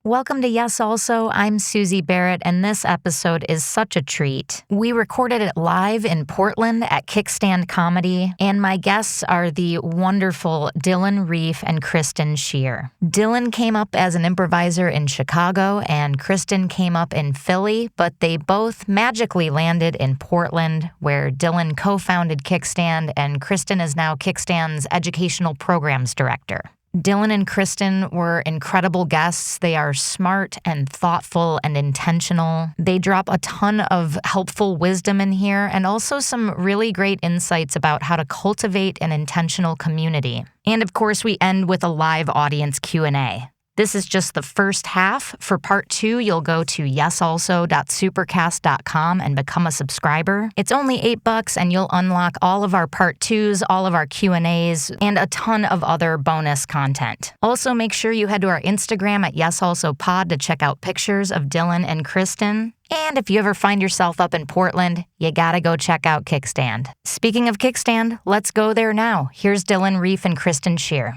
Welcome to Yes Also. I'm Suzi Barrett, and this episode is such a treat. We recorded it live in Portland at Kickstand Comedy, and my guests are the wonderful Reiff and Kristen Schier. Dylan came up as an improviser in Chicago, and Kristen came up in Philly, but they both magically landed in Portland, where Dylan co-founded Kickstand, and Kristen is now Kickstand's educational programs director. Dylan and Kristen were incredible guests. They are smart and thoughtful and intentional. They drop a ton of helpful wisdom in here and also some really great insights about how to cultivate an intentional community. And of course, we end with a live audience Q&A. This is just the first half. For part 2, you'll go to yesalso.supercast.com and become a subscriber. It's only $8 and you'll unlock all of our part 2s, all of our Q&As, and a ton of other bonus content. Also, make sure you head to our Instagram at yesalsopod to check out pictures of Dylan and Kristen. And if you ever find yourself up in Portland, you gotta go check out Kickstand. Speaking of Kickstand, let's go there now. Here's Dylan, Reiff, and Kristen Schier.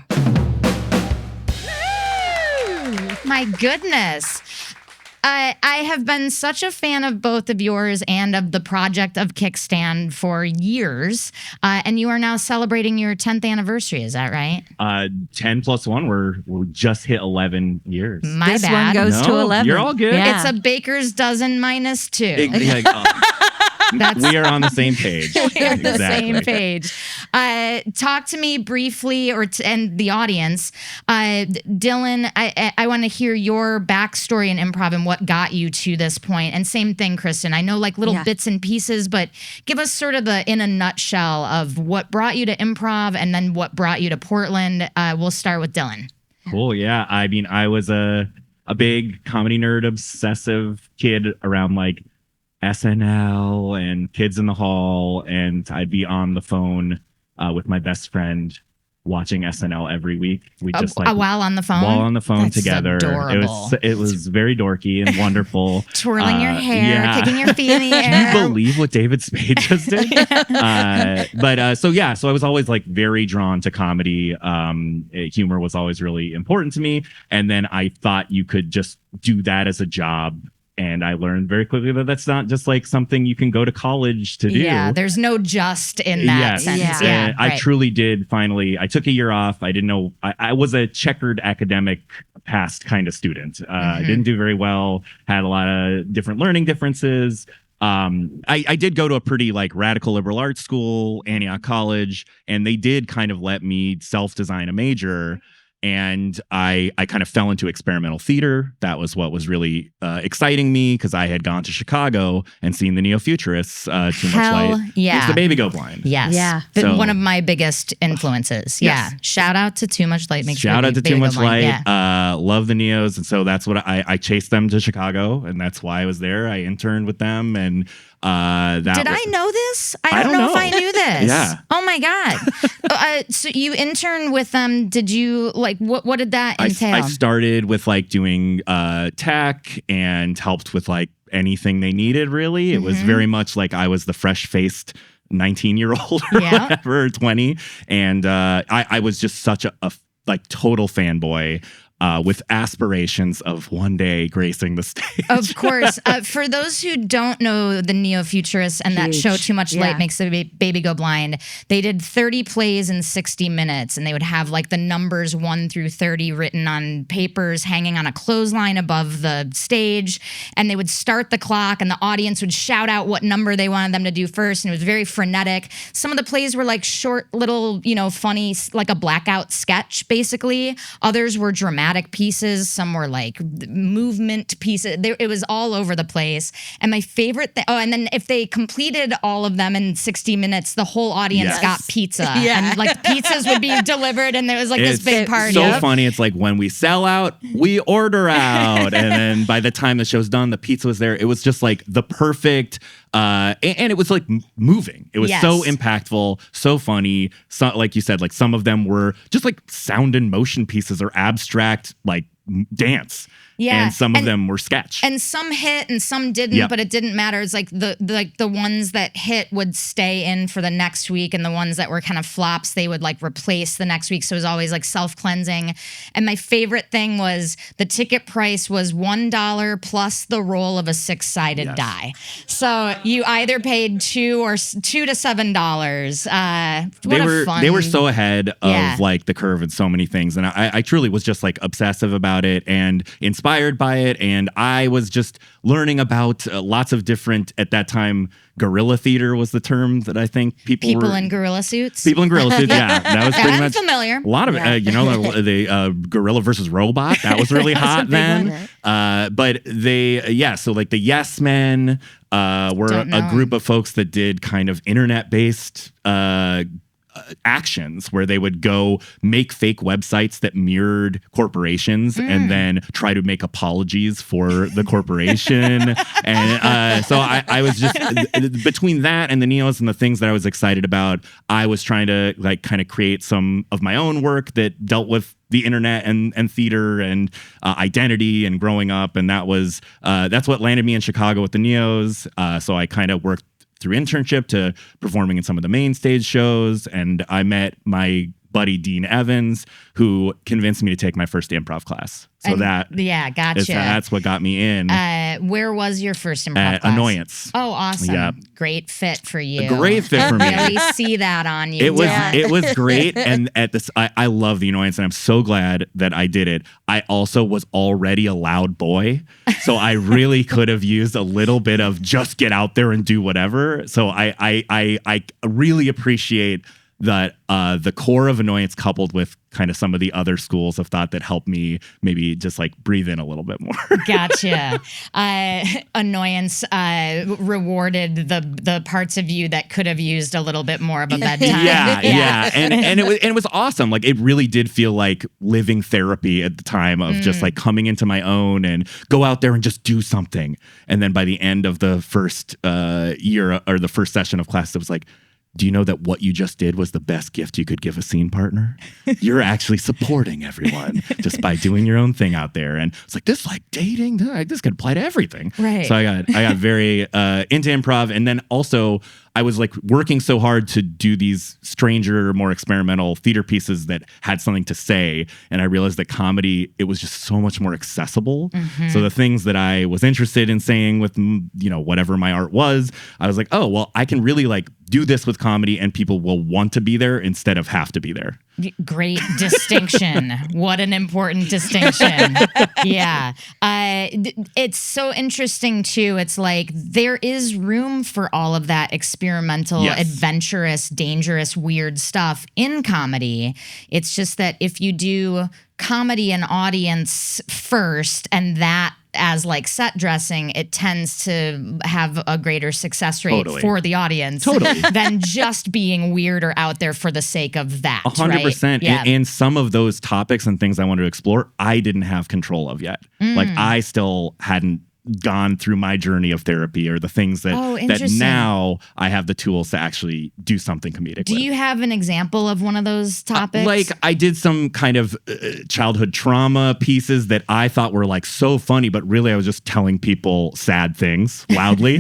My goodness. I have been such a fan of both of yours and of the project of Kickstand for years. And you are now celebrating your 10th anniversary. Is that right? 10 plus 1. We just hit 11 years. My this bad. one goes to 11. You're all good. Yeah. It's a baker's dozen minus 2. We are on the same page. We're on the same page. Talk to me briefly, and the audience. Dylan, I want to hear your backstory in improv and what got you to this point. And same thing, Kristen. I know like little bits and pieces, but give us sort of in a nutshell of what brought you to improv and then what brought you to Portland. We'll start with Dylan. Cool. Yeah. I mean, I was a big comedy nerd, obsessive kid around like SNL and Kids in the Hall, and I'd be on the phone with my best friend watching SNL every week. We just while on the phone? While on the phone That's together. Adorable. It was very dorky and wonderful. Twirling your hair, kicking your feet in the air. Can you believe what David Spade just did? So I was always like very drawn to comedy. Humor was always really important to me. And then I thought you could just do that as a job. And I learned very quickly that that's not just like something you can go to college to do. Yeah, there's no just in that sense. Yeah. I truly did finally. I took a year off. I didn't know. I was a checkered academic past kind of student. I didn't do very well. Had a lot of different learning differences. I did go to a pretty like radical liberal arts school, Antioch College, and they did kind of let me self-design a major. And I kind of fell into experimental theater. That was what was really exciting me because I had gone to Chicago and seen the neo-futurists, Too Much Light. Yeah. Makes the Baby Go Blind. Yes. Yeah. One of my biggest influences. Yes. Yeah. Shout out to Too Much Light. Shout out to Too Much Light. Yeah. Love the Neos. And so that's what I chased them to Chicago. And that's why I was there. I interned with them. And I know this? I don't know if I knew this. Yeah. Oh my God. So you interned with them. Did you like what did that entail? I started with like doing tech and helped with like anything they needed, really. It was very much like I was the fresh-faced 19-year-old or whatever, 20. And I was just such a like total fanboy. With aspirations of one day gracing the stage. Of course. For those who don't know the neo-futurists and that show Too Much Light Makes the Baby Go Blind, they did 30 plays in 60 minutes, and they would have like the numbers 1 through 30 written on papers hanging on a clothesline above the stage, and they would start the clock, and the audience would shout out what number they wanted them to do first, and it was very frenetic. Some of the plays were like short little, funny, like a blackout sketch, basically. Others were dramatic pieces. Some were like movement pieces. It was all over the place. And my favorite thing, and then if they completed all of them in 60 minutes, the whole audience got pizza. And like pizzas would be delivered, and there was like this big party. So funny. It's like when we sell out, we order out. And then by the time the show's done, the pizza was there. It was just like the perfect, and it was like moving. It was so impactful, so funny. So, like you said, like some of them were just like sound and motion pieces or abstract like dance. Yeah. And some of them were sketch. And some hit and some didn't, but it didn't matter. It's like the ones that hit would stay in for the next week, and the ones that were kind of flops, they would like replace the next week. So it was always like self-cleansing. And my favorite thing was the ticket price was $1 plus the roll of a 6-sided die. So you either paid $2 to $7. They were so ahead of like the curve in so many things. And I truly was just like obsessive about it and inspired by it, and I was just learning about lots of different, at that time, guerrilla theater was the term that I think people in gorilla suits. People in gorilla suits, yeah, that was pretty much familiar. A lot of the gorilla versus robot, that was really hot then. But so like the Yes Men were a group of folks that did kind of internet-based actions where they would go make fake websites that mirrored corporations and then try to make apologies for the corporation. And so I was just between that and the Neos and the things that I was excited about, I was trying to like kind of create some of my own work that dealt with the internet and theater and identity and growing up. And that's what landed me in Chicago with the Neos. So I kind of worked through internship to performing in some of the main stage shows. And I met my buddy, Dean Evans, who convinced me to take my first improv class. So gotcha. That's what got me in. Where was your first improv At class? Annoyance. Oh, awesome. Yeah. Great fit for you. A great fit for me. I really see that on you. It was great. And at this, I love the Annoyance, and I'm so glad that I did it. I also was already a loud boy. So I really could have used a little bit of just get out there and do whatever. So I really appreciate that the core of Annoyance coupled with kind of some of the other schools of thought that helped me maybe just like breathe in a little bit more. Gotcha. Annoyance rewarded the parts of you that could have used a little bit more of a bedtime. Yeah. And it was awesome. Like it really did feel like living therapy at the time of just like coming into my own and go out there and just do something. And then by the end of the first year or the first session of class, it was like, do you know that what you just did was the best gift you could give a scene partner? You're actually supporting everyone just by doing your own thing out there. And it's like, this like dating, this could apply to everything. Right. So I got very into improv. And then also I was like working so hard to do these stranger, more experimental theater pieces that had something to say. And I realized that comedy, it was just so much more accessible. So the things that I was interested in saying with, whatever my art was, I was like, oh, well, I can really like do this with comedy and people will want to be there instead of have to be there. Great distinction. What an important distinction. Yeah. It's so interesting too. It's like there is room for all of that experimental, adventurous, dangerous, weird stuff in comedy. It's just that if you do comedy and audience first and that as like set dressing, it tends to have a greater success rate for the audience than just being weird or out there for the sake of that. 100%. Right? Yeah. And some of those topics and things I wanted to explore, I didn't have control of yet. Like I still hadn't gone through my journey of therapy or the things that now I have the tools to actually do something comedic. Do you have an example of one of those topics? Like I did some kind of childhood trauma pieces that I thought were like so funny, but really I was just telling people sad things loudly.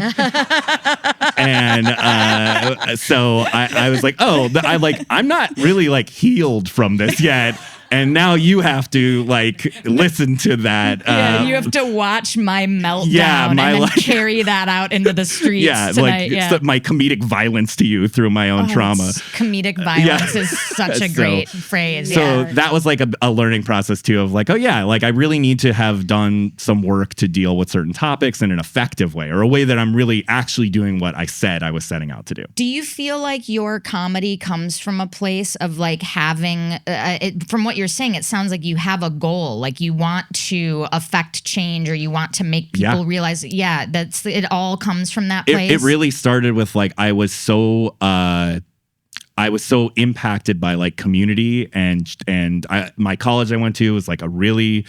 And so I was like, I'm not really like healed from this yet. And now you have to like listen to that. You have to watch my meltdown and then carry that out into the streets tonight. My comedic violence to you through my own trauma. Comedic violence is such a great phrase. So that was like a learning process too of like, like I really need to have done some work to deal with certain topics in an effective way or a way that I'm really actually doing what I said I was setting out to do. Do you feel like your comedy comes from a place of like having, from what you're saying, it sounds like you have a goal, like you want to affect change or you want to make people realize it all comes from that place. It really started with like I was so impacted by like community and my college I went to was like a really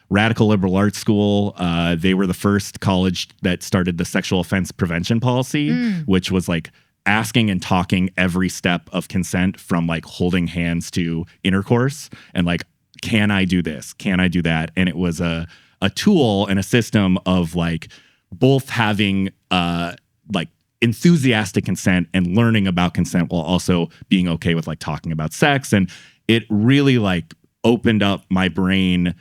radical liberal arts school. They were the first college that started the sexual offense prevention policy, which was like asking and talking every step of consent from like holding hands to intercourse and like can I do this? Can I do that? And it was a tool and a system of like both having like enthusiastic consent and learning about consent while also being okay with like talking about sex. And it really like opened up my brain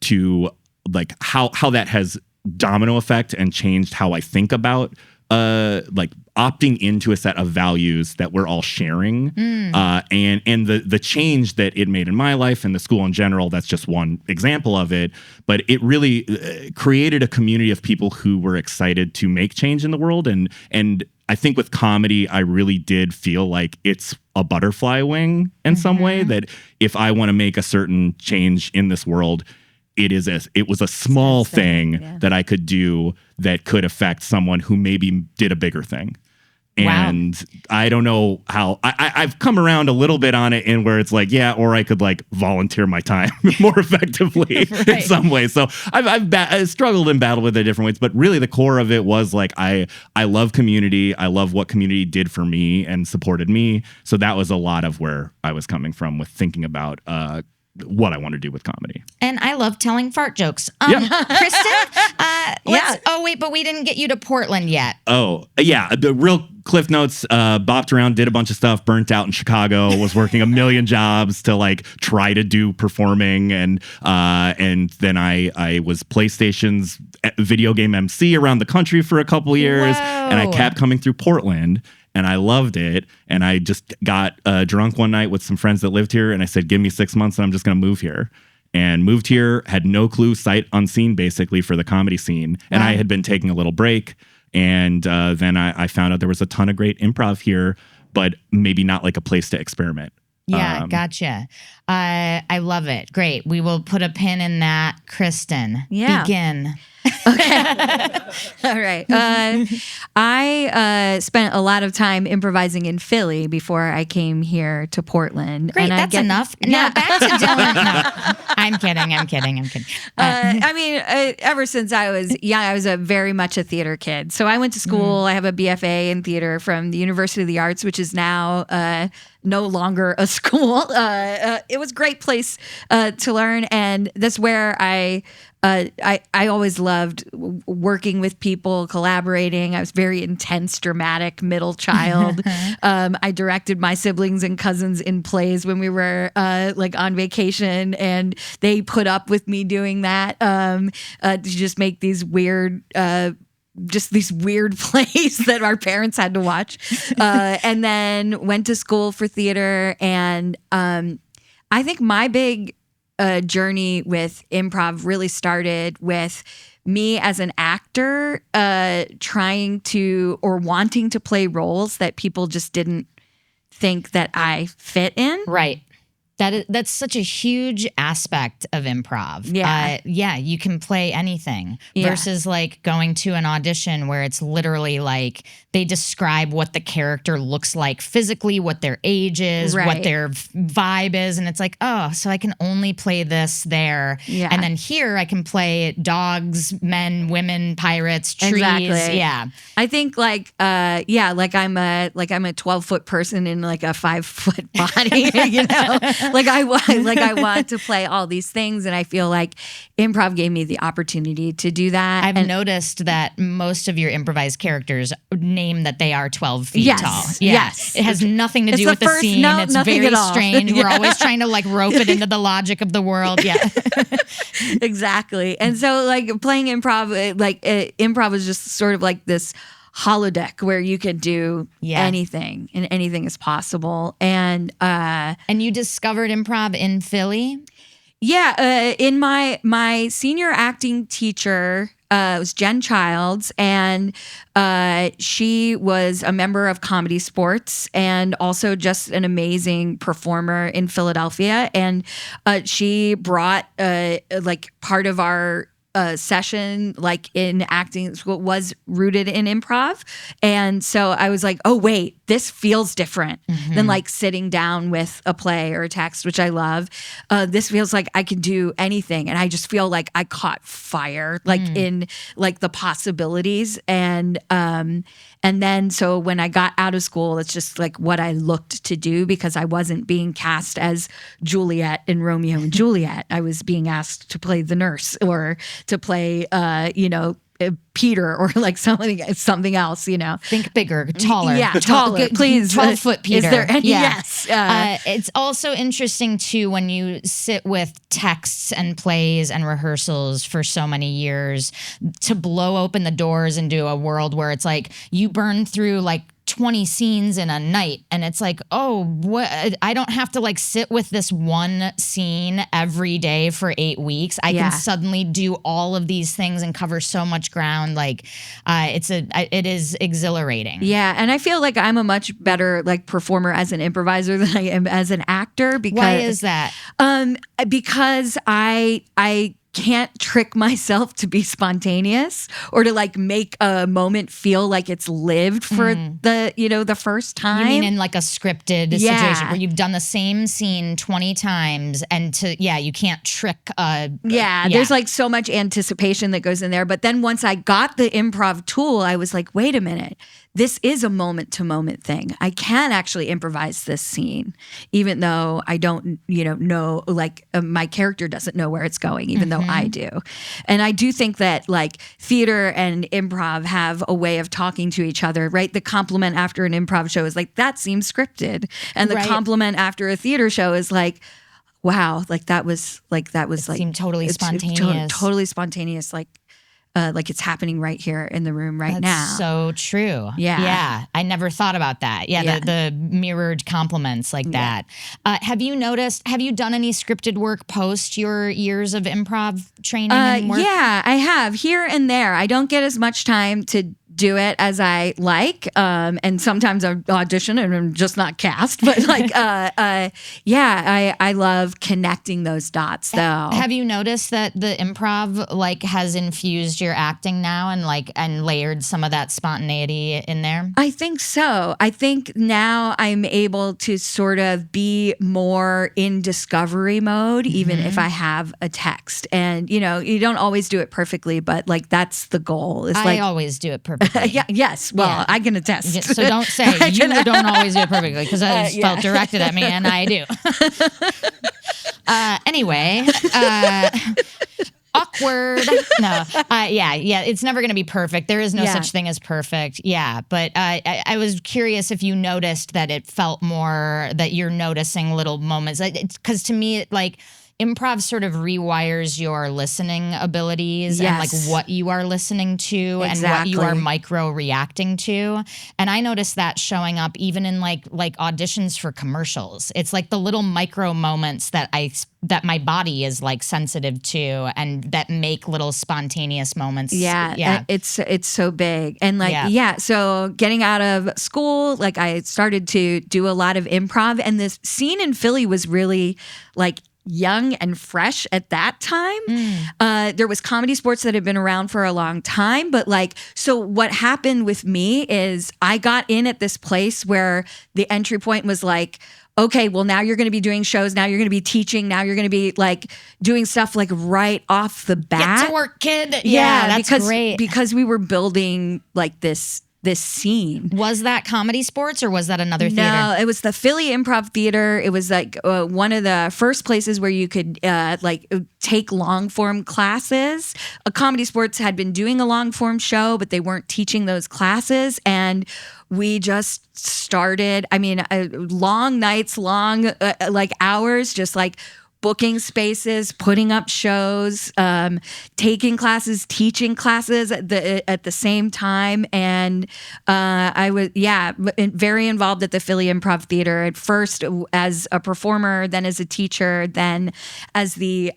to like how that has domino effect and changed how I think about like opting into a set of values that we're all sharing. And the change that it made in my life and the school in general, that's just one example of it. But it really created a community of people who were excited to make change in the world. And I think with comedy, I really did feel like it's a butterfly wing in some way, that if I want to make a certain change in this world, it was a small thing that I could do that could affect someone who maybe did a bigger thing. And I don't know how I've come around a little bit on it, and where it's like, yeah, or I could like volunteer my time more effectively in some ways. So I've struggled and battled with it different ways, but really the core of it was like, I love community. I love what community did for me and supported me. So that was a lot of where I was coming from with thinking about what I want to do with comedy. And I love telling fart jokes. Kristen, oh wait, but we didn't get you to Portland yet. Oh, yeah. The real Cliff Notes, bopped around, did a bunch of stuff, burnt out in Chicago, was working a million jobs to like try to do performing. And then I was PlayStation's video game MC around the country for a couple years. Whoa. And I kept coming through Portland. And I loved it. And I just got drunk one night with some friends that lived here. And I said, give me 6 months and I'm just going to move here. And moved here, had no clue, sight unseen, basically, for the comedy scene. And I had been taking a little break. And then I found out there was a ton of great improv here, but maybe not like a place to experiment. Yeah, gotcha. I love it. Great. We will put a pin in that. Kristen, begin. Okay. All right. I spent a lot of time improvising in Philly before I came here to Portland. Great, that's enough. Now back to Dylan. No, I'm kidding. I mean, ever since I was young, I was very much a theater kid. So I went to school. I have a BFA in theater from the University of the Arts, which is now no longer a school. It was a great place to learn. And that's where I always loved working with people, collaborating. I was very intense, dramatic middle child. I directed my siblings and cousins in plays when we were like on vacation, and they put up with me doing that to just make these weird plays that our parents had to watch. And then went to school for theater. And I think my big journey with improv really started with me as an actor trying to or wanting to play roles that people just didn't think that I fit in. Right. That's such a huge aspect of improv. Yeah, you can play anything versus like going to an audition where it's literally like they describe what the character looks like physically, what their age is, what their vibe is. And it's like, oh, so I can only play this there. Yeah. And then here I can play dogs, men, women, pirates, trees. Exactly. Yeah. I think like I'm a 12-foot person in like a 5-foot body, you know? I want to play all these things, and I feel like improv gave me the opportunity to do that. I've noticed that most of your improvised characters name that they are 12 feet tall. Yeah. Yes. It has nothing to do with the scene. No, it's very strange. Yeah. We're always trying to like rope it into the logic of the world. Yeah. Exactly. And so like playing improv, improv is just sort of like this holodeck where you can do anything and anything is possible. And you discovered improv in Philly? Yeah. In my senior acting teacher was Jen Childs, and she was a member of Comedy Sports and also just an amazing performer in Philadelphia. And she brought like part of our session, like in acting, was rooted in improv. And so I was like, oh, wait, this feels different than like sitting down with a play or a text, which I love. This feels like I can do anything. And I just feel like I caught fire, like in like the possibilities. And then so when I got out of school, it's just like what I looked to do, because I wasn't being cast as Juliet in Romeo and Juliet. I was being asked to play the nurse or to play, Peter or like something else, Think bigger, taller. Yeah, taller, please. 12-foot Peter. Is there any? Yeah. Yes. It's also interesting too when you sit with texts and plays and rehearsals for so many years to blow open the doors into a world where it's like you burn through like 20 scenes in a night, and it's like, oh, what? I don't have to like sit with this one scene every day for 8 weeks. I can suddenly do all of these things and cover so much ground. Like, it is exhilarating. Yeah, and I feel like I'm a much better like performer as an improviser than I am as an actor. Because why is that? Because I can't trick myself to be spontaneous or to like make a moment feel like it's lived for the first time. You mean in like a scripted situation where you've done the same scene 20 times and you can't trick. There's like so much anticipation that goes in there. But then once I got the improv tool, I was like, wait a minute. This is a moment-to-moment thing. I can actually improvise this scene, even though I don't, know, like my character doesn't know where it's going, even though I do. And I do think that like theater and improv have a way of talking to each other, right? The compliment after an improv show is like, that seems scripted. And the compliment after a theater show is like, wow, that seemed totally spontaneous. Totally spontaneous, like it's happening right here in the room right now. So true. Yeah. I never thought about that. Yeah. The mirrored compliments like that. Have you done any scripted work post your years of improv training and work? Yeah, I have here and there. I don't get as much time to do it as I like, and sometimes I audition and I'm just not cast. But like, I love connecting those dots. Though, have you noticed that the improv like has infused your acting now and layered some of that spontaneity in there? I think so. I think now I'm able to sort of be more in discovery mode, even if I have a text. And you don't always do it perfectly, but like that's the goal. I always do it perfectly. Yes. Well, I can attest. So don't say you don't always do it perfectly, because I felt directed at me, and I do. Anyway, awkward. No. It's never going to be perfect. There is no such thing as perfect. Yeah. But I was curious if you noticed that it felt more that you're noticing little moments. Because to me, improv sort of rewires your listening abilities and like what you are listening to and what you are micro reacting to. And I noticed that showing up even in like auditions for commercials. It's like the little micro moments that my body is like sensitive to and that make little spontaneous moments. Yeah. It's so big. And so getting out of school, like I started to do a lot of improv, and this scene in Philly was really like young and fresh at that time. There was comedy sports that had been around for a long time, but so what happened with me is I got in at this place where the entry point was like, okay, well now you're going to be doing shows, now you're going to be teaching, now you're going to be like doing stuff like right off the bat. Get to work, kid. Yeah, that's great. Because we were building like this scene. Was that comedy sports or was that another theater? No, it was the Philly Improv Theater. It was like one of the first places where you could take long form classes. Comedy Sports had been doing a long form show, but they weren't teaching those classes. And we just started, long nights, long hours, just like booking spaces, putting up shows, taking classes, teaching classes at the same time. And I was, very involved at the Philly Improv Theater, at first as a performer, then as a teacher, then as the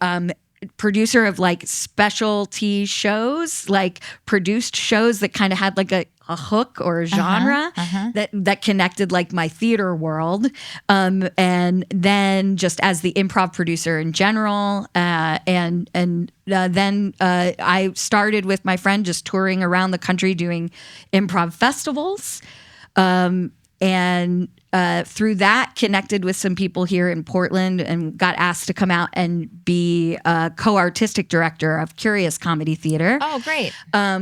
producer of like specialty shows, like produced shows that kind of had like a hook or a genre that connected like my theater world, and then just as the improv producer in general, and then I started with my friend just touring around the country doing improv festivals. And through that, connected with some people here in Portland and got asked to come out and be co-artistic director of Curious Comedy Theater. Oh, great.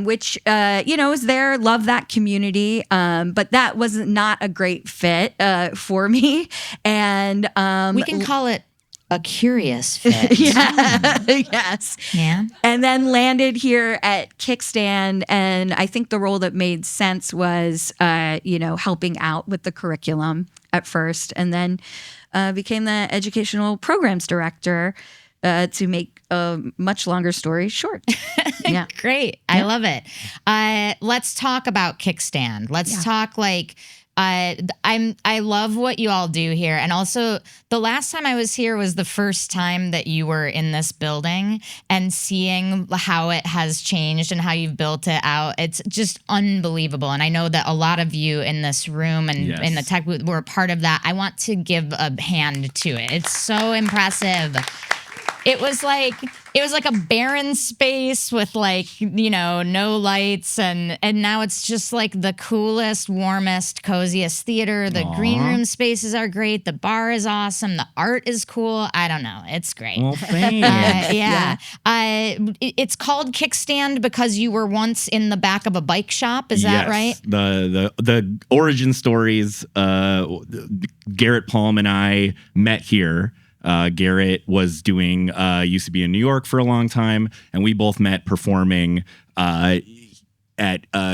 Which, was there, love that community. But that was not a great fit for me. And we can call it a curious fit. Yes. Yeah. And then landed here at Kickstand. And I think the role that made sense was, helping out with the curriculum at first. And then became the educational programs director to make a much longer story short. Yeah. Great. I love it. Let's talk about Kickstand. Let's talk I love what you all do here. And also the last time I was here was the first time that you were in this building, and seeing how it has changed and how you've built it out. It's just unbelievable. And I know that a lot of you in this room and in the tech booth were a part of that. I want to give a hand to it. It's so impressive. It was like a barren space with no lights, and now it's just like the coolest, warmest, coziest theater. The green room spaces are great. The bar is awesome. The art is cool. I don't know. It's great. Well, thanks. It's called Kickstand because you were once in the back of a bike shop. Is that right? The origin stories. Garrett Palm and I met here. Garrett was doing, used to be in New York for a long time, and we both met performing at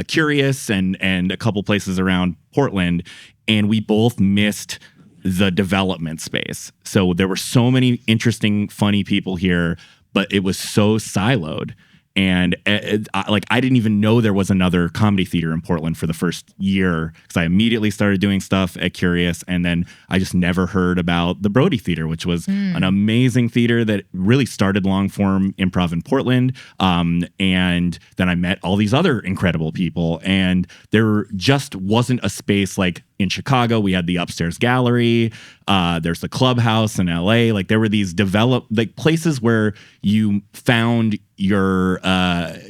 Curious and a couple places around Portland, and we both missed the development space. So there were so many interesting, funny people here, but it was so siloed. And I didn't even know there was another comedy theater in Portland for the first year, because I immediately started doing stuff at Curious, and then I just never heard about the Brody Theater, which was an amazing theater that really started long form improv in Portland. And then I met all these other incredible people, and there just wasn't a space like in Chicago. We had the Upstairs Gallery. There's the Clubhouse in LA. Like, there were these developed places where you found your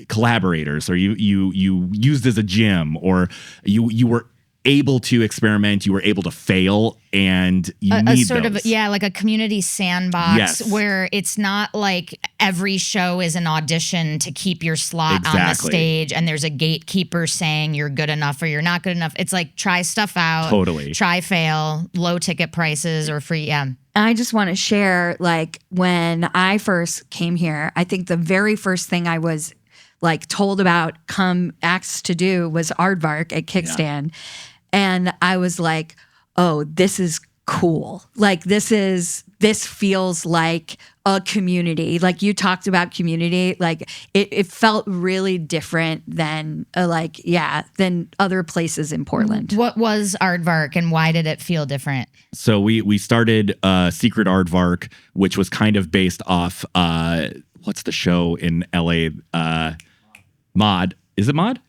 collaborators, or you used as a gym, or you were able to experiment, you were able to fail, and you need sort those. of like a community sandbox where it's not like every show is an audition to keep your slot on the stage, and there's a gatekeeper saying you're good enough or you're not good enough. It's like, try stuff out, try, fail, low ticket prices or free. I just want to share, when I first came here, I think the very first thing I was told about, asked to do, was aardvark at Kickstand. And I was like, oh, this is cool. This feels like a community. You talked about community. It felt really different than than other places in Portland. What was aardvark, and why did it feel different? So we started Secret Aardvark, which was kind of based off what's the show in LA? Mod. Is it Mod?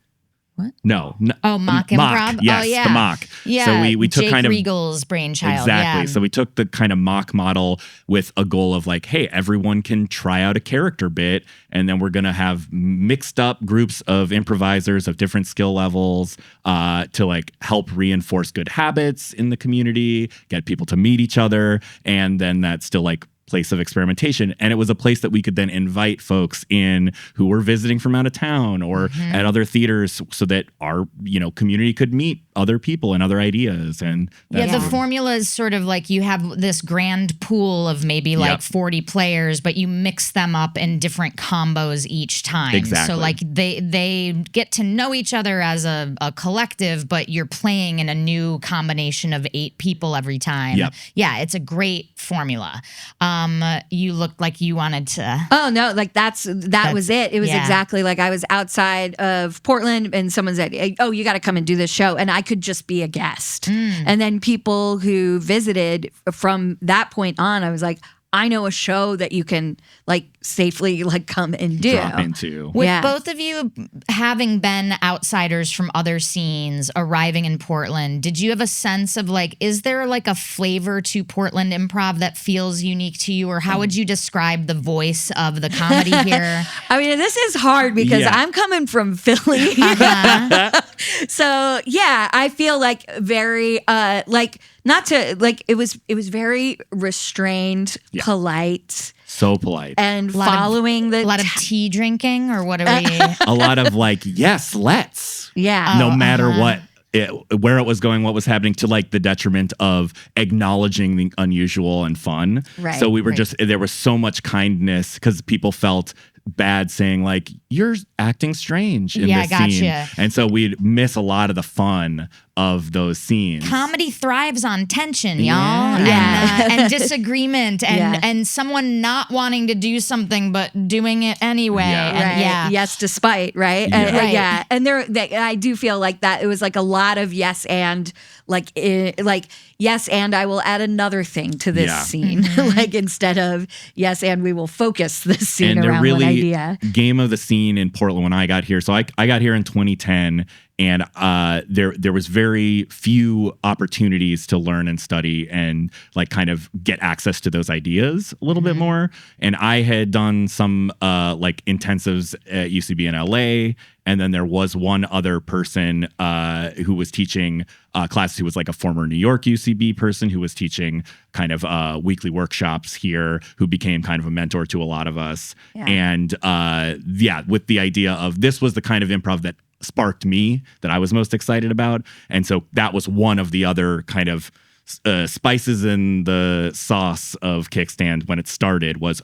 What? No. Oh, mock improv? Yes, oh, yeah. The mock. Yeah, so we took Jake kind of Regal's brainchild. Exactly. Yeah. So we took the kind of mock model with a goal of hey, everyone can try out a character bit, and then we're going to have mixed up groups of improvisers of different skill levels to help reinforce good habits in the community, get people to meet each other, and then that's still place of experimentation. And it was a place that we could then invite folks in who were visiting from out of town or at other theaters, so that our community could meet other people and other ideas. And the formula is sort of you have this grand pool of maybe 40 players, but you mix them up in different combos each time. Exactly. So they get to know each other as a collective, but you're playing in a new combination of 8 people every time. Yep. Yeah, it's a great formula. You looked like you wanted to. Oh no, that was it. It was exactly I was outside of Portland, and someone said, "Oh, you got to come and do this show," and I could just be a guest. And then people who visited from that point on, I was like, I know a show that you can safely come and do. Drop into. With both of you having been outsiders from other scenes, arriving in Portland, did you have a sense of is there a flavor to Portland improv that feels unique to you, or how would you describe the voice of the comedy here? I mean, this is hard because I'm coming from Philly. So yeah, I feel like very like not to like it was very restrained, polite. So polite. And following a lot of tea drinking, or what are we? A lot of like, yes, let's. Yeah. No matter what. Where it was going, what was happening, to like the detriment of acknowledging the unusual and fun. Right, so we were there was so much kindness because people felt bad saying like, you're acting strange in this scene. And so we'd miss a lot of the fun of those scenes. Comedy thrives on tension, y'all. And disagreement and someone not wanting to do something but doing it anyway. And yes, despite, right? And I do feel like that it was like a lot of yes and like yes and I will add another thing to this scene. Like instead of yes and we will focus this scene around one idea. Game of the scene in Portland when I got here. So I got here in 2010. And there was very few opportunities to learn and study and like kind of get access to those ideas a little bit more. And I had done some like intensives at UCB in LA. And then there was one other person who was teaching classes who was like a former New York UCB person who was teaching kind of weekly workshops here, who became kind of a mentor to a lot of us. And with the idea of this was the kind of improv that sparked me, that I was most excited about. And so that was one of the other kind of spices in the sauce of Kickstand when it started was,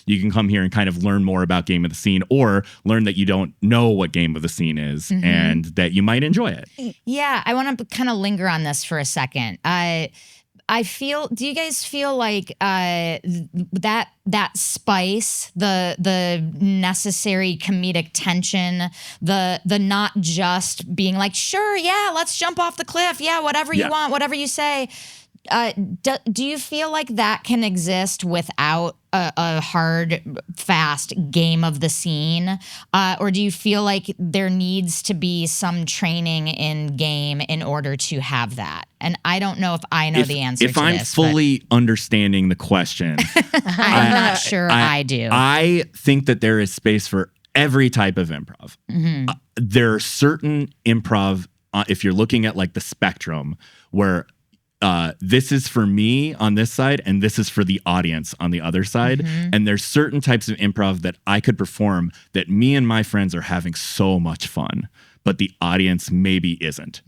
you can come here and kind of learn more about Game of the Scene, or learn that you don't know what Game of the Scene is and that you might enjoy it. Yeah, I want to kind of linger on this for a second. Do you guys feel like that spice, the necessary comedic tension, the not just being like, sure, yeah, let's jump off the cliff, yeah, whatever you want, whatever you say. Do you feel like that can exist without a hard, fast game of the scene? Or do you feel like there needs to be some training in game in order to have that? And I don't know if I know the answer to this. If I'm fully understanding the question. I'm not sure I do. I think that there is space for every type of improv. There are certain improv, if you're looking at like the spectrum, where this is for me on this side and this is for the audience on the other side. And there's certain types of improv that I could perform that me and my friends are having so much fun, but the audience maybe isn't.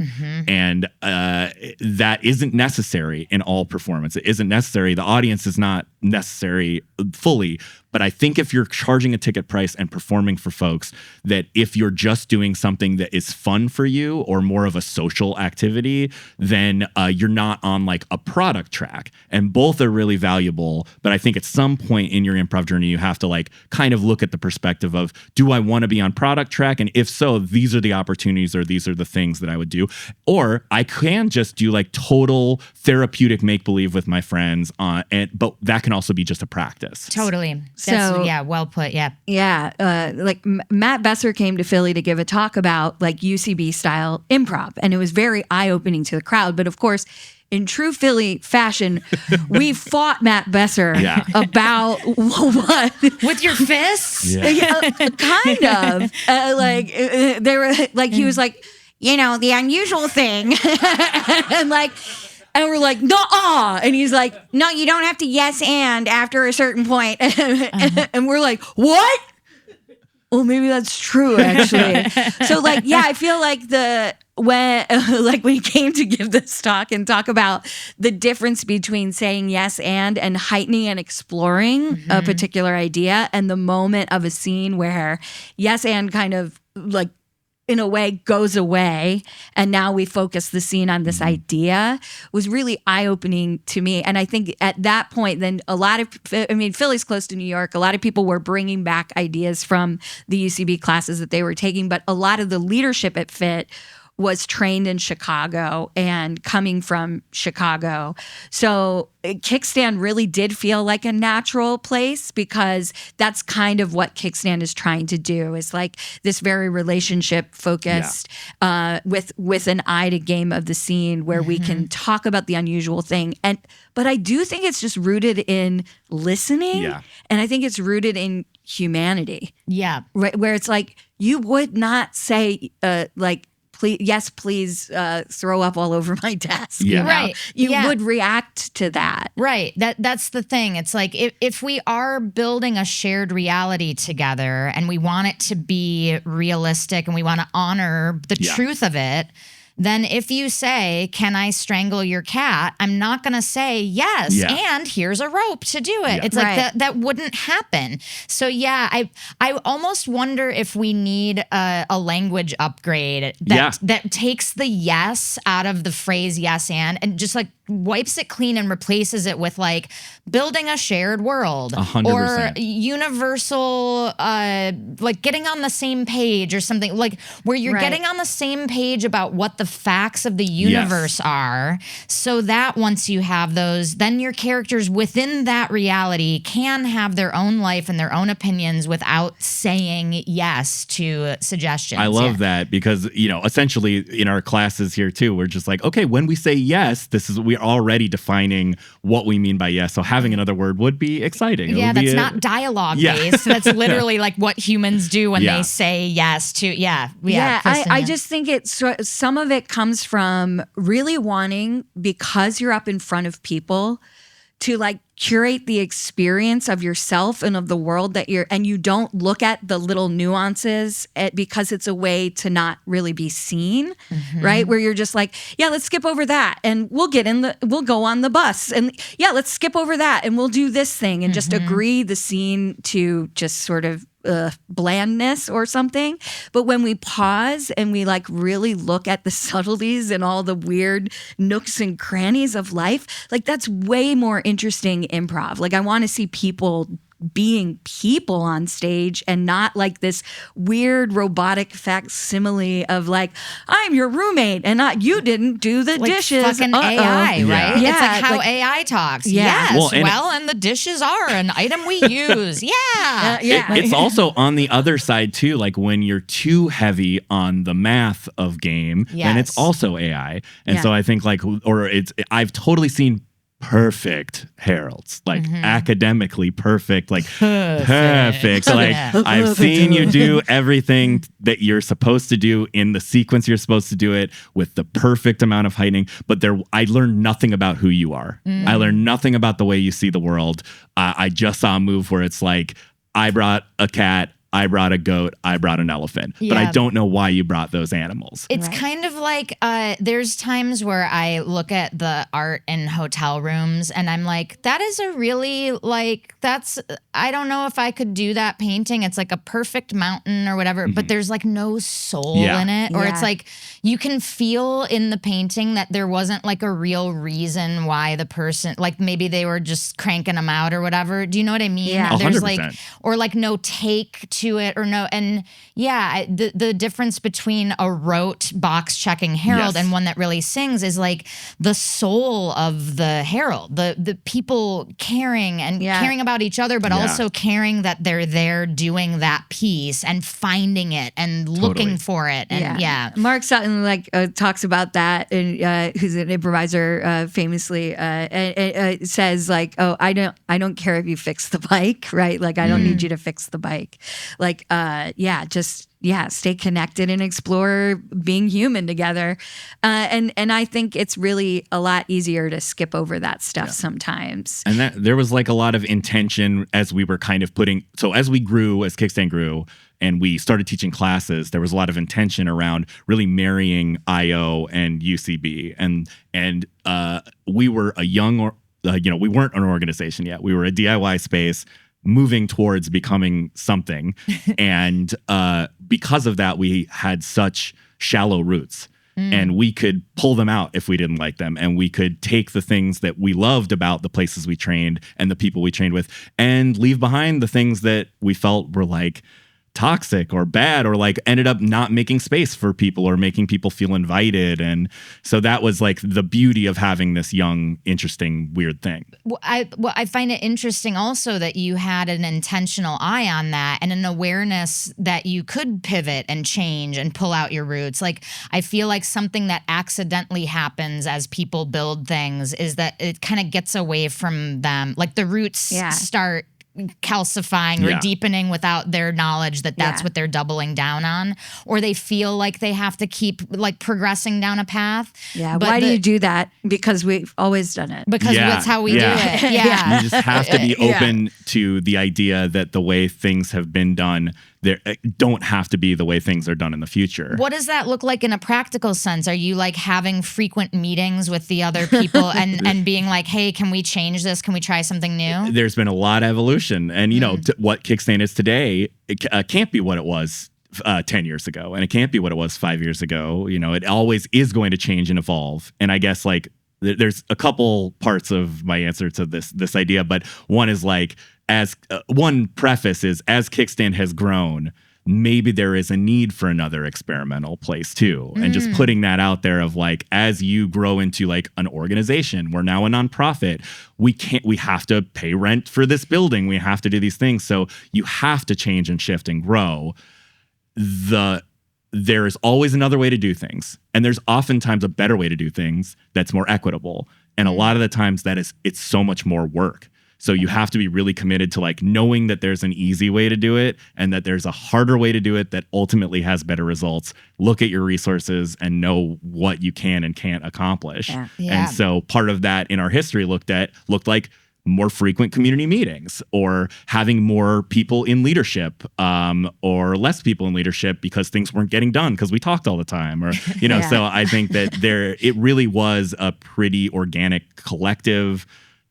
And that isn't necessary in all performance. It isn't necessary. The audience is not necessary fully. But I think if you're charging a ticket price and performing for folks, that if you're just doing something that is fun for you or more of a social activity, then you're not on like a product track. And both are really valuable. But I think at some point in your improv journey, you have to like kind of look at the perspective of, do I want to be on product track? And if so, these are the opportunities or these are the things that I would do. Or I can just do like total therapeutic make-believe with my friends. But that can also be just a practice. Totally. Well put. Like Matt Besser came to Philly to give a talk about like UCB style improv, and it was very eye-opening to the crowd. But of course, in true Philly fashion, we fought Matt Besser about what with your fists. Kind of. They were like, he was like, the unusual thing, and like. And we're like, nuh-uh. And he's like, no, you don't have to yes and after a certain point. And we're like, what? Well, maybe that's true, actually. So, like, I feel like when he came to give this talk and talk about the difference between saying yes and heightening and exploring a particular idea, and the moment of a scene where yes and kind of like, in a way goes away, and now we focus the scene on this idea, was really eye-opening to me. And I think at that point, then Philly's close to New York. A lot of people were bringing back ideas from the UCB classes that they were taking, but a lot of the leadership at FIT was trained in Chicago and coming from Chicago. So Kickstand really did feel like a natural place, because that's kind of what Kickstand is trying to do, is like this very relationship focused with an eye to game of the scene, where we can talk about the unusual thing. But I do think it's just rooted in listening. And I think it's rooted in humanity. Yeah. Right, where it's like, you would not say please throw up all over my desk. Yeah. You know? Right. You Yeah. would react to that. Right. That's the thing. It's like if we are building a shared reality together and we want it to be realistic and we want to honor the truth of it, then if you say, "Can I strangle your cat?" I'm not going to say yes. Yeah. And here's a rope to do it. Yeah. It's like that wouldn't happen. So yeah, I almost wonder if we need a language upgrade that takes the yes out of the phrase yes and just like wipes it clean and replaces it with like building a shared world 100%. or universal like getting on the same page or something, like where you're getting on the same page about what the facts of the universe are, so that once you have those, then your characters within that reality can have their own life and their own opinions without saying yes to suggestions. I love that because, essentially in our classes here too, we're just like, okay, when we say yes, we're already defining what we mean by yes. So having another word would be exciting. Yeah, that's not dialogue based. That's literally like what humans do when they say yes to, I just think some of it comes from really wanting, because you're up in front of people, to like curate the experience of yourself and of the world and you don't look at the little nuances because it's a way to not really be seen, right? Where you're just like, yeah, let's skip over that and we'll go on the bus, and yeah, let's skip over that and we'll do this thing, and just agree the scene to just sort of blandness or something. But when we pause and we like really look at the subtleties and all the weird nooks and crannies of life, like that's way more interesting improv. Like I want to see people being people on stage and not like this weird robotic facsimile of like, I'm your roommate and you didn't do the like dishes. Fucking AI, right? Yeah. It's like how AI talks. Yeah. Yes. And the dishes are an item we use. Yeah. It's also on the other side too. Like when you're too heavy on the math of game, then it's also AI. And so I think I've totally seen perfect heralds, like academically perfect, like perfect. Like I've seen you do everything that you're supposed to do in the sequence you're supposed to do it with the perfect amount of heightening. But I learned nothing about who you are. I learned nothing about the way you see the world. I just saw a move where it's like, I brought a cat, I brought a goat, I brought an elephant. But I don't know why you brought those animals. It's kind of like there's times where I look at the art in hotel rooms and I'm like, that is a really I don't know if I could do that painting. It's like a perfect mountain or whatever, but there's like no soul in it. Or it's like you can feel in the painting that there wasn't like a real reason why the person, like maybe they were just cranking them out or whatever. Do you know what I mean? Yeah. There's 100%. or like no take to it or no. And the difference between a rote box checking herald and one that really sings is like the soul of the herald, the people caring and caring about each other, but also caring that they're there doing that piece and finding it and looking for it. And Mark Sutton talks about that, and who's an improviser, famously says like, "Oh, I don't care if you fix the bike, right? Like I don't need you to fix the bike. Like, stay connected and explore being human together." And I think it's really a lot easier to skip over that stuff sometimes. And there was like a lot of intention as we were kind of as we grew, as Kickstand grew, and we started teaching classes, there was a lot of intention around really marrying IO and UCB. And we were a young, we weren't an organization yet. We were a DIY space moving towards becoming something. And because of that, we had such shallow roots. And we could pull them out if we didn't like them. And we could take the things that we loved about the places we trained and the people we trained with and leave behind the things that we felt were like toxic or bad or like ended up not making space for people or making people feel invited. And so that was like the beauty of having this young, interesting, weird thing. Well, I find it interesting also that you had an intentional eye on that and an awareness that you could pivot and change and pull out your roots. Like, I feel like something that accidentally happens as people build things is that it kind of gets away from them. Like the roots start calcifying or deepening without their knowledge that that's what they're doubling down on, or they feel like they have to keep like progressing down a path. Yeah. But why do you do that? Because we've always done it. Because that's how we do it. Yeah. You just have to be open to the idea that the way things have been done, they don't have to be the way things are done in the future. What does that look like in a practical sense? Are you like having frequent meetings with the other people and being like, hey, can we change this? Can we try something new? There's been a lot of evolution. And, you know, what Kickstand is today, it can't be what it was 10 years ago. And it can't be what it was 5 years ago. You know, it always is going to change and evolve. And I guess like there's a couple parts of my answer to this idea. But one is like, as one preface is, as Kickstand has grown, maybe there is a need for another experimental place too. And just putting that out there of like, as you grow into like an organization, we're now a nonprofit, we have to pay rent for this building. We have to do these things. So you have to change and shift and grow. There is always another way to do things. And there's oftentimes a better way to do things that's more equitable. And a lot of the times it's so much more work. So you have to be really committed to like knowing that there's an easy way to do it and that there's a harder way to do it that ultimately has better results. Look at your resources and know what you can and can't accomplish. Yeah. And so part of that in our history looked like more frequent community meetings, or having more people in leadership, or less people in leadership because things weren't getting done because we talked all the time, or, you know, so I think that it really was a pretty organic collective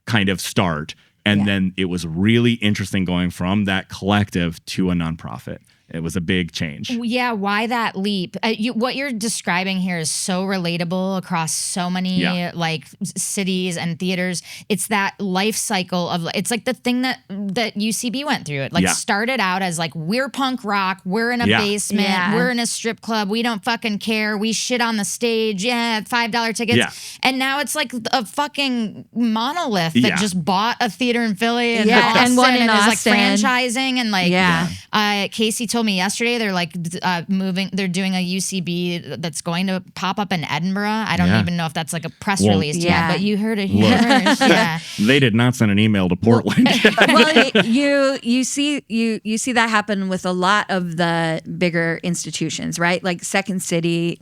kind of start. And then it was really interesting going from that collective to a nonprofit. It was a big change. Yeah, why that leap? What you're describing here is so relatable across so many like cities and theaters. It's that life cycle of, it's like the thing that UCB went through. It like started out as like, we're punk rock, we're in a basement, we're in a strip club, we don't fucking care, we shit on the stage, $5 tickets. And now it's like a fucking monolith that just bought a theater in Philly and Austin, and one in Austin. Austin. Is like franchising and like Casey told me yesterday they're like they're doing a UCB that's going to pop up in Edinburgh. I don't even know if that's like a press release yet, but you heard it here. They did not send an email to Portland. Well, you see that happen with a lot of the bigger institutions, right? Like Second City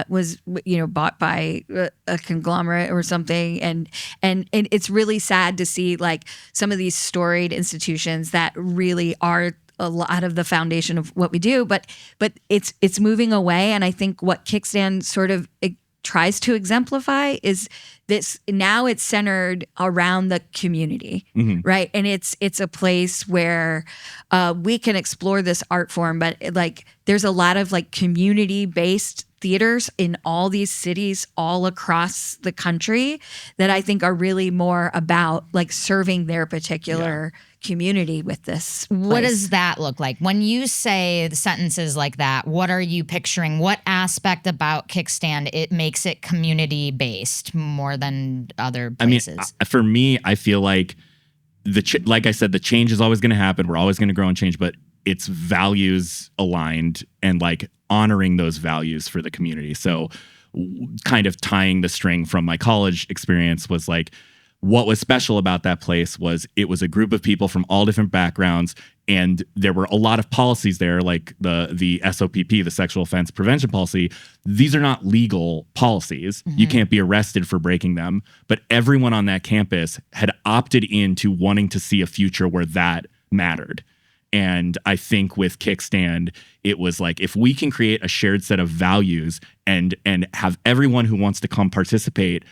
was bought by a conglomerate or something, and it's really sad to see like some of these storied institutions that really are a lot of the foundation of what we do, but it's moving away. And I think what Kickstand sort of tries to exemplify is this. Now it's centered around the community, right? And it's a place where we can explore this art form, but like there's a lot of like community-based theaters in all these cities all across the country that I think are really more about like serving their particular community with this place. What does that look like? When you say the sentences like that, what are you picturing? What aspect about Kickstand it makes it community based more than other places? I mean, for me, I feel like like I said, the change is always going to happen. We're always going to grow and change, but it's values aligned and like honoring those values for the community. So kind of tying the string from my college experience was like, what was special about that place was it was a group of people from all different backgrounds, and there were a lot of policies there, like the SOPP, the Sexual Offense Prevention Policy. These are not legal policies. You can't be arrested for breaking them. But everyone on that campus had opted into wanting to see a future where that mattered. And I think with Kickstand, it was like, if we can create a shared set of values and have everyone who wants to come participate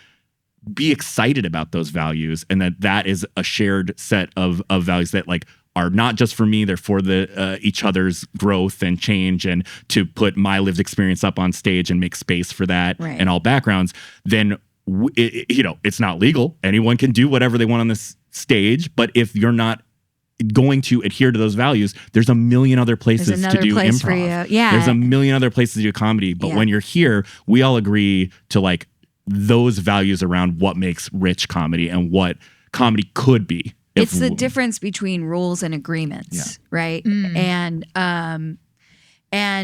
be excited about those values, and that is a shared set of values that like are not just for me, they're for the each other's growth and change, and to put my lived experience up on stage and make space for that and all backgrounds, then it's not legal. Anyone can do whatever they want on this stage, but if you're not going to adhere to those values, there's a million other places to do improv. For you. Yeah. There's a million other places to do comedy, but when you're here, we all agree to like those values around what makes rich comedy and what comedy could be. It's the difference between rules and agreements, right? And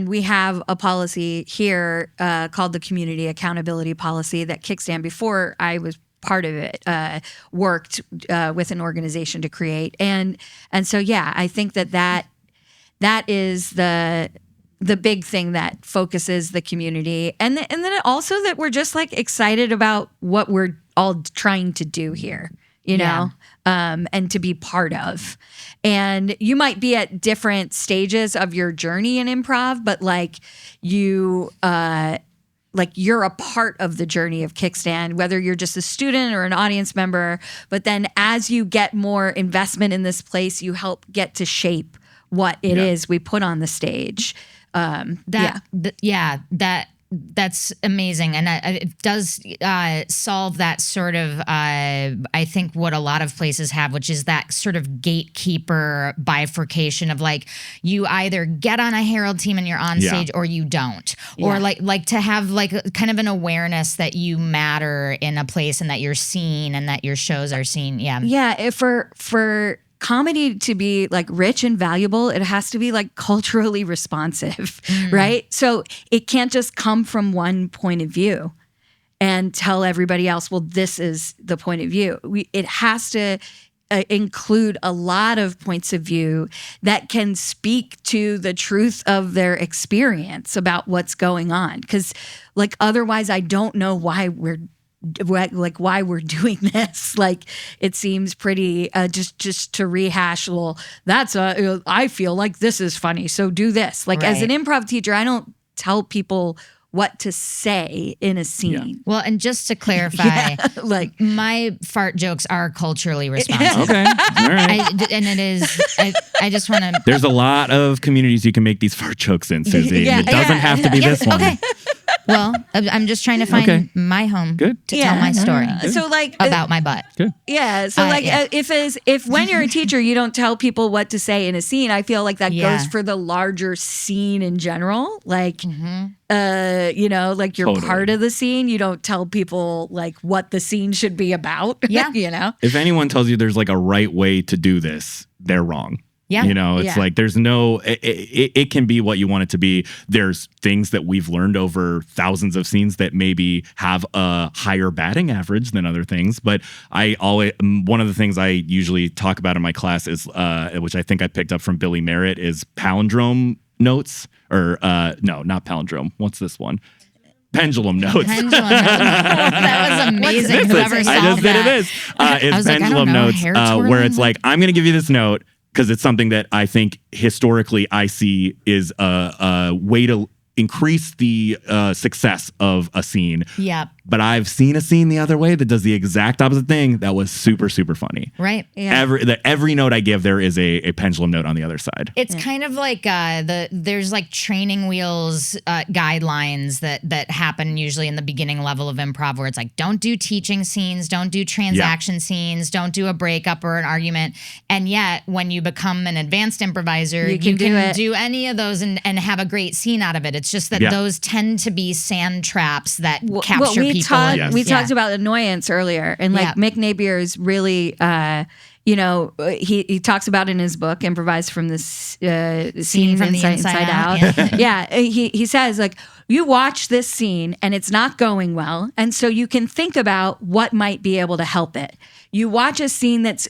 we have a policy here called the Community Accountability Policy that Kickstand, before I was part of it, worked with an organization to create. And so, yeah, I think that is the big thing that focuses the community. And then also that we're just like excited about what we're all trying to do here, you know, and to be part of. And you might be at different stages of your journey in improv, but like you're a part of the journey of Kickstand, whether you're just a student or an audience member. But then as you get more investment in this place, you help get to shape what it is we put on the stage. That's amazing. And it does solve that sort of, I think, what a lot of places have, which is that sort of gatekeeper bifurcation of like, you either get on a Herald team and you're on stage or you don't. Or like to have like kind of an awareness that you matter in a place and that you're seen and that your shows are seen. Yeah. Yeah. For comedy to be like rich and valuable, it has to be like culturally responsive, right? So it can't just come from one point of view and tell everybody else, well, this is the point of view. It has to include a lot of points of view that can speak to the truth of their experience about what's going on. Because like otherwise, I don't know why we're doing this. Like it seems pretty just to rehash, well, I feel like this is funny, so do this. Like as an improv teacher, I don't tell people what to say in a scene. Well, and just to clarify, like my fart jokes are culturally responsive. Okay. All right. And it is, I just want to. There's a lot of communities you can make these fart jokes in, Suzi. It doesn't have to be this one. Okay. Well, I'm just trying to find my home to tell my story. So like about my butt. Good. Yeah. So if when you're a teacher, you don't tell people what to say in a scene, I feel like that goes for the larger scene in general. Like, like you're part of the scene. You don't tell people like what the scene should be about. Yeah. You know? If anyone tells you there's like a right way to do this, they're wrong. Yeah. You know, it's like there's no, it can be what you want it to be. There's things that we've learned over thousands of scenes that maybe have a higher batting average than other things. But one of the things I usually talk about in my class is, which I think I picked up from Billy Merritt, is palindrome notes. Or no, not palindrome. What's this one? Pendulum notes. That was amazing. Whoever solved I just that. did it. It's pendulum notes where it's like, I'm going to give you this note because it's something that I think historically I see is a way to increase the success of a scene. Yeah. But I've seen a scene the other way that does the exact opposite thing that was super, super funny. Right. Yeah. Every note I give, there is a pendulum note on the other side. It's kind of like there's like training wheels guidelines that happen usually in the beginning level of improv, where it's like, don't do teaching scenes, don't do transaction scenes, don't do a breakup or an argument. And yet when you become an advanced improviser, you can do any of those and have a great scene out of it. It's just that those tend to be sand traps that capture people. We talked about annoyance earlier, and like Mick Napier is really, he talks about in his book, Improvise from this Scene from the Inside Out. He says like, you watch this scene and it's not going well, and so you can think about what might be able to help it. You watch a scene that's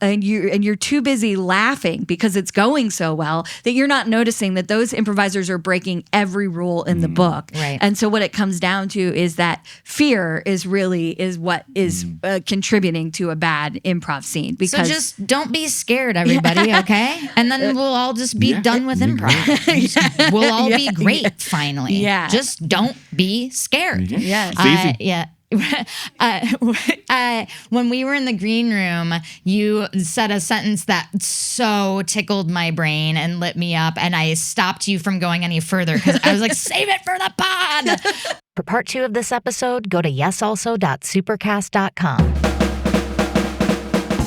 and you're too busy laughing because it's going so well that you're not noticing that those improvisers are breaking every rule in the book. Right. And so what it comes down to is that fear is what is contributing to a bad improv scene. Because so just don't be scared, everybody, okay? And then we'll all just be done with improv. We'll all be great finally. Yeah. Just don't be scared. Yes. It's easy. Yeah. When we were in the green room, you said a sentence that so tickled my brain and lit me up, and I stopped you from going any further because I was like, save it for the pod. For part 2 of this episode, go to yesalso.supercast.com.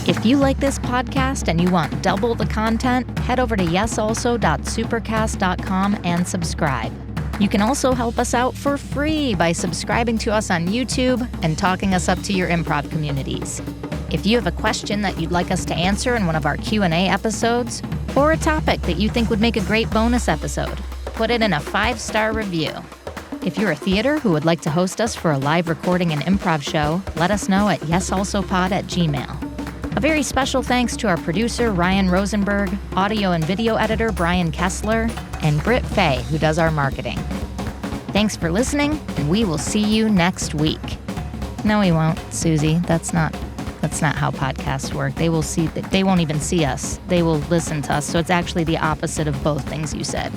If you like this podcast and you want double the content, head over to yesalso.supercast.com and subscribe. You can also help us out for free by subscribing to us on YouTube and talking us up to your improv communities. If you have a question that you'd like us to answer in one of our Q&A episodes, or a topic that you think would make a great bonus episode, put it in a 5-star review. If you're a theater who would like to host us for a live recording and improv show, let us know at yesalsopod@gmail.com. A very special thanks to our producer, Ryan Rosenberg, audio and video editor, Brian Kessler, and Britt Faye, who does our marketing. Thanks for listening, and we will see you next week. No, we won't, Suzi. That's not how podcasts work. They won't even see us. They will listen to us, so it's actually the opposite of both things you said.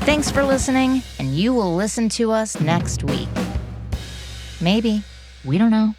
Thanks for listening, and you will listen to us next week. Maybe. We don't know.